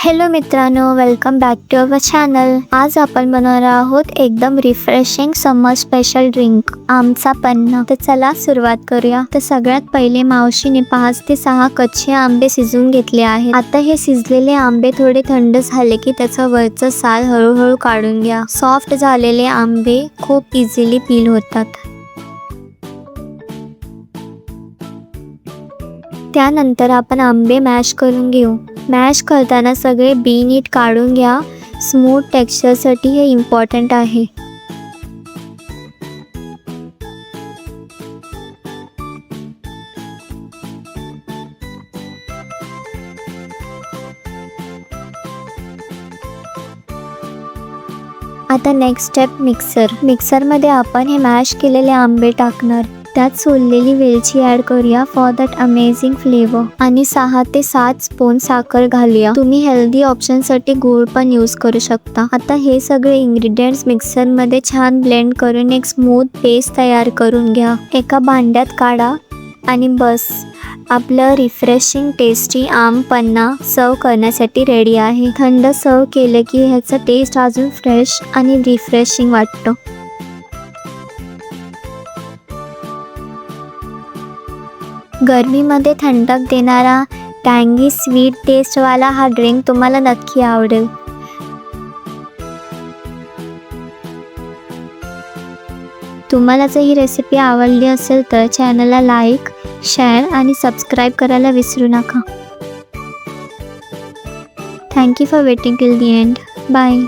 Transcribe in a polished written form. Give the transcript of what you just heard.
Hello मित्रांनो, welcome back to our channel. आज आपण बनवणार आहोत एकदम रिफ्रेशिंग समर स्पेशल ड्रिंक आमचा पन्ना. तर चला सुरुवात करूया. तर सगळ्यात पहिले मावशीने 5 ते 6 कच्चे आंबे शिजवून घेतले आहेत. आता हे शिजलेले आंबे थोडे थंड झाले की त्याचं वरचं साल हळूहळू काढून घ्या. सॉफ्ट झालेले आंबे खूप इझिली पील होतात. त्यानंतर आपण आंबे मॅश करून घेऊ. मॅश करताना सगळे बी नीट काढून घ्या. स्मूथ टेक्स्चरसाठी हे इम्पॉर्टंट आहे. आता नेक्स्ट स्टेप मिक्सरमध्ये आपण हे मॅश केलेले आंबे टाकणार. त्यात सोललेली वेलची ॲड करूया फॉर दॅट अमेझिंग फ्लेवर. आणि 6 ते 7 स्पून साखर घालूया. तुम्ही हेल्दी ऑप्शनसाठी गूळ पण यूज करू शकता. आता हे सगळे इंग्रेडियंट्स मिक्सरमध्ये छान ब्लेंड करून एक स्मूथ पेस्ट तयार करून घ्या. एका भांड्यात काढा आणि बस, आपलं रिफ्रेशिंग टेस्टी आम पन्ना सर्व करण्यासाठी रेडी आहे. थंड सर्व केलं की ह्याचा टेस्ट अजून फ्रेश आणि रिफ्रेशिंग वाटतं. गरमीमध्ये थंडक देणारा टँगी स्वीट टेस्टवाला हा ड्रिंक तुम्हाला नक्की आवडेल. तुम्हाला जर ही रेसिपी आवडली असेल तर चॅनलला लाईक, शेअर आणि सबस्क्राईब करायला विसरू नका. Thank you for waiting till the end. Bye.